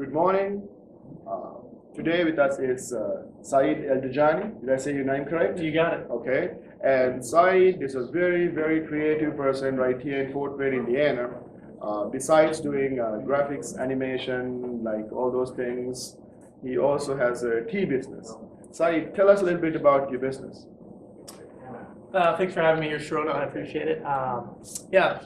Good morning. Uh, Today with us is Saeed El Dajani. Did I say your name correct? You got it. Okay. And Saeed is a very, very creative person right here in Fort Wayne, Indiana. Besides doing graphics, animation, like all those things, he also has a tea business. Saeed, tell us a little bit about your business. Thanks for having me here, Sharona. I appreciate it. Yeah,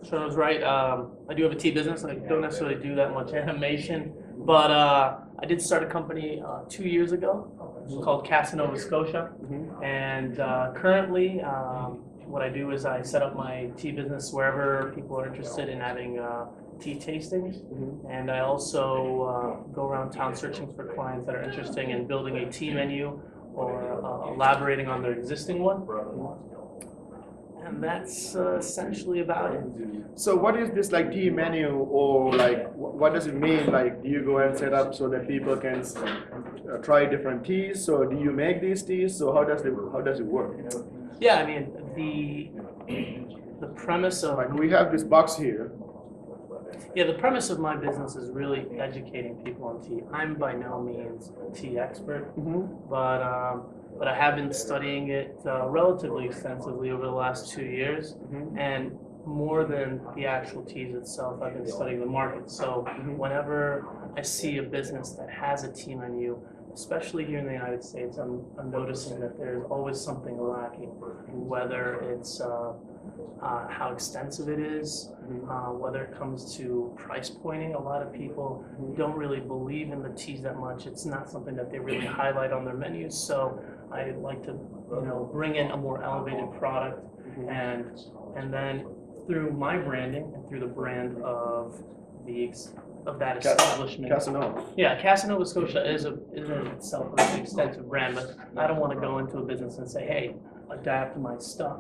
Sharona's right. I do have a tea business. I don't necessarily do that much animation, but I did start a company 2 years ago called Casanova Scotia. And currently, what I do is I set up my tea business wherever people are interested in having tea tastings. And I also go around town searching for clients that are interested in building a tea menu or elaborating on their existing one. And that's essentially about it. So what is this like tea menu, or like what does it mean? Like, do you go and set up so that people can try different teas? So do you make these teas? So how does it work? Yeah, I mean, the premise of Like we have this box here. the premise of my business is really educating people on tea. I'm by no means a tea expert, but I have been studying it relatively extensively over the last 2 years, and more than the actual teas itself, I've been studying the market. So whenever I see a business that has a tea menu, especially here in the United States, I'm noticing that there's always something lacking, whether it's how extensive it is, whether it comes to price pointing. A lot of people don't really believe in the teas that much. It's not something that they really highlight on their menus. So I like to, bring in a more elevated product, and then through my branding and through the brand of that establishment. Casanova. Yeah, Casanova Scotia is in itself a really extensive brand, but I don't want to go into a business and say, hey, adapt my stuff.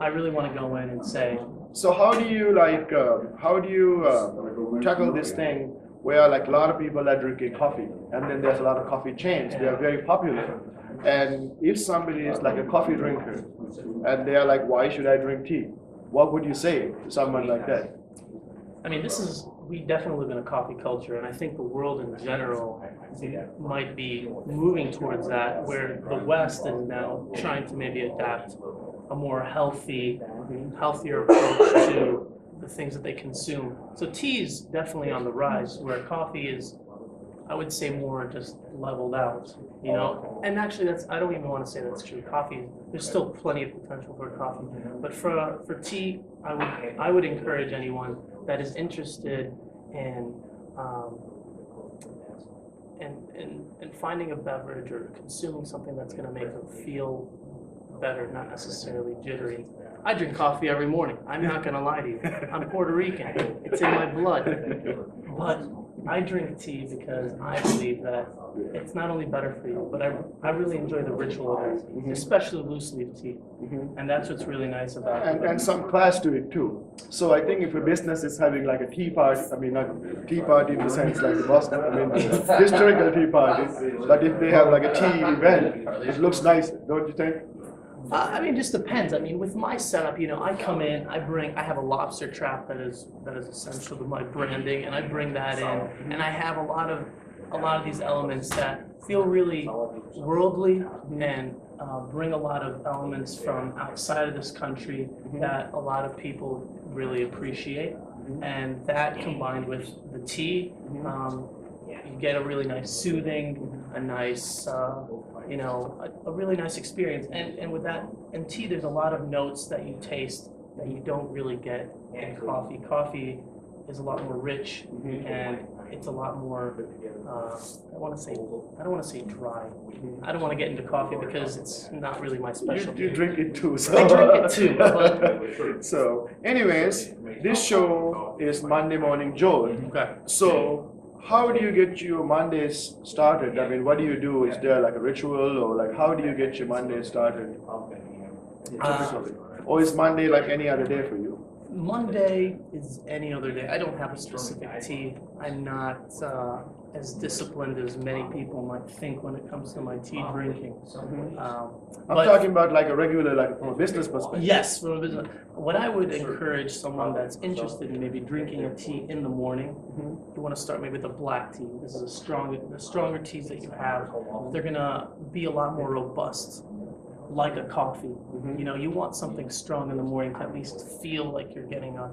I really want to go in and say. So how do you tackle this thing where like a lot of people are drinking coffee, and then there's a lot of coffee chains. They are very popular. And if somebody is like a coffee drinker and they are like, why should I drink tea? What would you say to someone like that? I mean, we definitely live in a coffee culture, and I think the world in general might be moving towards that, where the West is now trying to maybe adapt a more healthier approach to the things that they consume. So tea is definitely on the rise, where coffee is, I would say, more just leveled out, And actually, I don't even want to say that's true. Coffee, there's still plenty of potential for coffee, but for tea, I would encourage anyone that is interested in finding a beverage or consuming something that's going to make them feel better, not necessarily jittery. I drink coffee every morning. I'm not going to lie to you. I'm Puerto Rican. It's in my blood. But I drink tea because I believe that it's not only better for you, but I really enjoy the ritual of it, especially loose leaf tea. And that's what's really nice about it. And some class to it too. So I think if a business is having like a tea party, I mean not tea party in the sense like the Boston, historical tea party, but if they have like a tea event, it looks nice, don't you think? I mean, it just depends. I mean, with my setup, I come in, I have a lobster trap that is essential to my branding, and I bring that in, and I have a lot of these elements that feel really worldly and bring a lot of elements from outside of this country that a lot of people really appreciate, and that combined with the tea, you get a really nice soothing, a nice, a really nice experience. And with that, in tea, there's a lot of notes that you taste that you don't really get in coffee. Coffee is a lot more rich, and it's a lot more, I don't want to say dry. I don't want to get into coffee because it's not really my specialty. You drink it too. So. I drink it too. But. So, anyways, this show is Monday Morning Jolt. Okay. So, how do you get your Mondays started? I mean, what do you do? Is there like a ritual, or like how do you get your Mondays started? Typically? Or is Monday like any other day for you? Monday is any other day. I don't have a specific tea. I'm not as disciplined as many people might think when it comes to my tea drinking. I'm But talking about like a regular, like from a business perspective. yes, from a business. What I would encourage someone that's interested in maybe drinking a tea in the morning, you want to start maybe with a black tea. This is the stronger teas that you have, they're gonna be a lot more robust, like a coffee. You know, you want something strong in the morning to at least feel like you're getting a.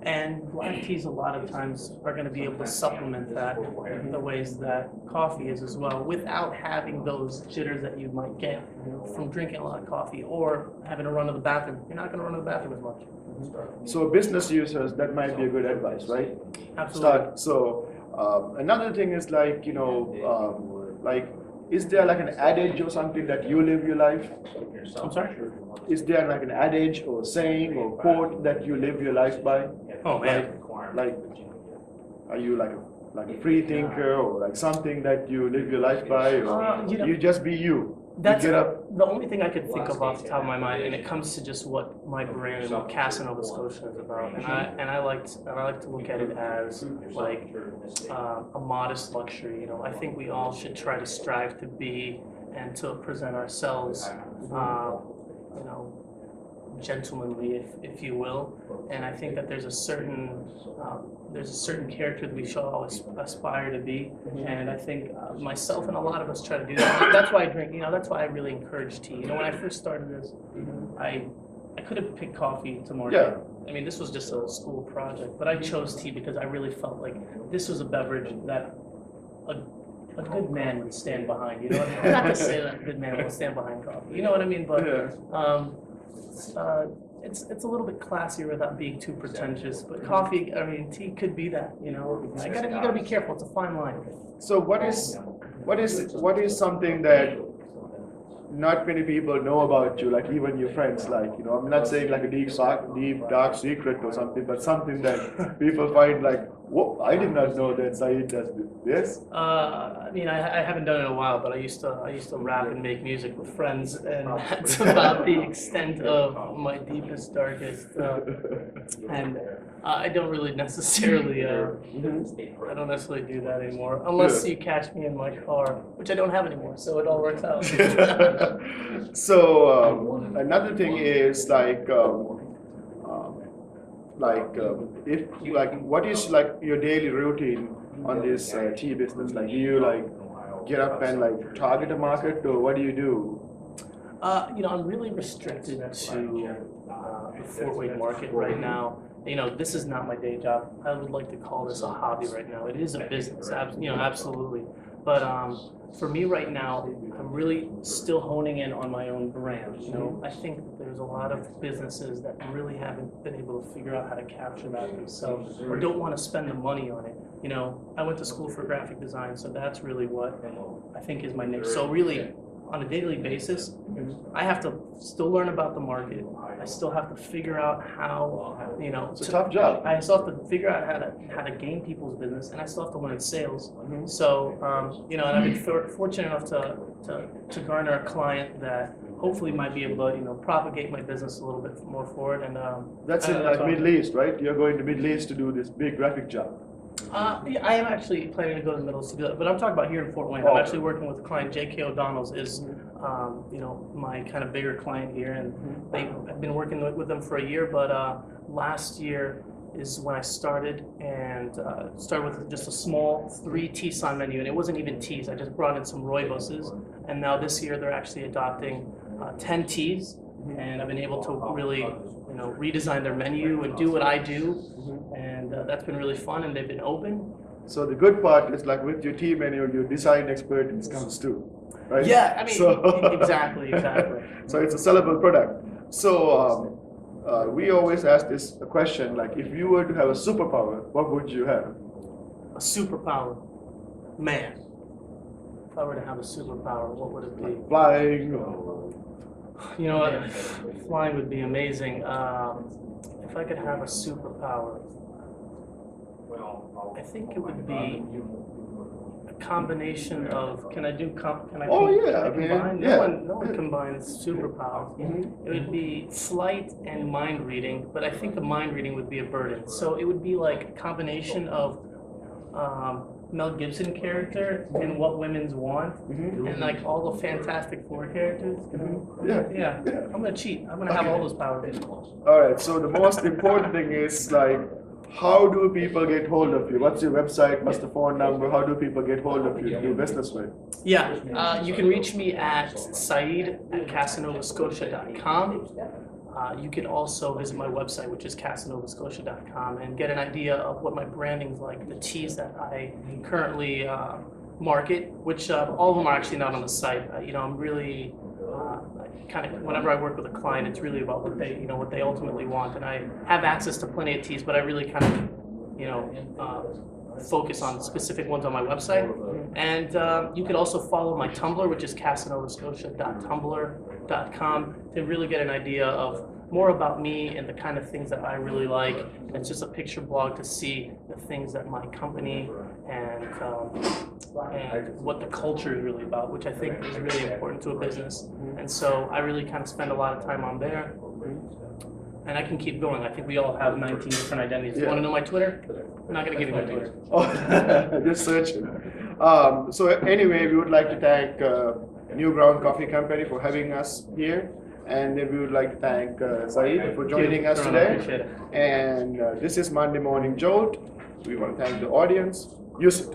And black teas a lot of times are going to be able to supplement that the ways that coffee is as well, without having those jitters that you might get from drinking a lot of coffee or having to run to the bathroom. You're not going to run to the bathroom as much. So business users, that might be a good advice, right? Absolutely. Another thing is like, like, is there like an adage or something that you live your life? I'm sorry? Is there like an adage or saying or quote that you live your life by? Oh man. Like, are you like a free thinker or like something that you live your life by, or you just be you? That's you get up. the only thing I could think of off the top of my mind, and it comes to just what my brand and what Casa Nova Scotia is about. And I like to look at it as like a modest luxury. You know, I think we all should try to strive to be and to present ourselves, you know, gentlemanly, if you will. And I think that there's a certain character that we should all aspire to be. And I think myself and a lot of us try to do that. That's why I drink. You know, that's why I really encourage tea. You know, when I first started this, I could have picked coffee to market. Yeah. I mean, this was just a school project, but I chose tea because I really felt like this was a beverage that a good man would stand behind. You know, not to say that a good man will stand behind coffee. You know what I mean? But it's a little bit classier without being too pretentious. But coffee, I mean, tea could be that. You know, you gotta be careful. It's a fine line. So what is something that not many people know about you, like even your friends, like, you know, I'm not saying like a deep dark secret or something, but something that people find like, whoa, I did not know that Saeed does this. I mean, I haven't done it in a while, but I used to rap and make music with friends, and that's about the extent of my deepest, darkest. And I don't really necessarily, I don't necessarily do that anymore, unless you catch me in my car, which I don't have anymore, so it all works out. So another thing is if like, what is like your daily routine on this tea business? Like, do you like get up and like target a market, or what do you do? You know, I'm really restricted to the Fort Wayne market right now. You know, this is not my day job. I would like to call this a hobby right now. It is a business, you know, absolutely. But for me right now, I'm really still honing in on my own brand. You know, I think that there's a lot of businesses that really haven't been able to figure out how to capture that themselves, or don't want to spend the money on it. You know, I went to school for graphic design, so that's really what I think is my niche. So really, on a daily basis, I have to still learn about the market. I still have to figure out how, you know, it's a tough job. I still have to figure out how to gain people's business, and I still have to learn sales. So, you know, and I've been fortunate enough to garner a client that hopefully might be able to, you know, propagate my business a little bit more forward. And that's in like Middle East, right? You're going to Middle East to do this big graphic job. Yeah, I am actually planning to go to the Middle East to do that, but I'm talking about here in Fort Wayne. I'm actually working with a client, J.K. O'Donnell's is, you know, my kind of bigger client here, and I've been working with them for a year, but last year is when I started, and started with just a small 3 tea sign menu, and it wasn't even teas. I just brought in some rooiboses, and now this year they're actually adopting 10 teas, and I've been able to really, you know, redesign their menu and do what I do, and that's been really fun, and they've been open. So the good part is like with your tea menu, your design expertise comes too, right? Yeah, I mean, exactly. So it's a sellable product. So we always ask this question, like, if you were to have a superpower, what would you have? A superpower, man. If I were to have a superpower, what would it be? Like flying, or... You know what? Flying would be amazing. If I could have a superpower, I think it would be combination of, can I do, can I, Oh, yeah, can I I mean, combine? yeah. No one combines superpowers. It would be flight and mind reading, but I think the mind reading would be a burden. So it would be like a combination of Mel Gibson character and What Women's Want, and like all the Fantastic Four characters. Yeah. I'm gonna cheat. I'm gonna have all those powers. All right, so the most important thing is like, how do people get hold of you? What's your website? What's the phone number? How do people get hold of you to do business with? Yeah, you can reach me at saeed@casanovascotia.com. You can also visit my website, which is casanovascotia.com, and get an idea of what my branding's like, the teas that I currently market, which all of them are actually not on the site. I'm really kind of, whenever I work with a client, it's really about what they ultimately want, and I have access to plenty of teas, but I really kind of focus on specific ones on my website. And you could also follow my Tumblr, which is casanovascotia.tumblr.com, to really get an idea of more about me and the kind of things that I really like. And it's just a picture blog to see the things that my company and what the culture is really about, which I think is really important to a business. And so I really kind of spend a lot of time on there. And I can keep going. I think we all have 19 different identities. You want to know my Twitter? I'm not going to give you my Twitter. Oh, just search it. So anyway, we would like to thank New Ground Coffee Company for having us here. And then we would like to thank Saeed for joining us today. And this is Monday Morning Jolt. We want to thank the audience. Use it.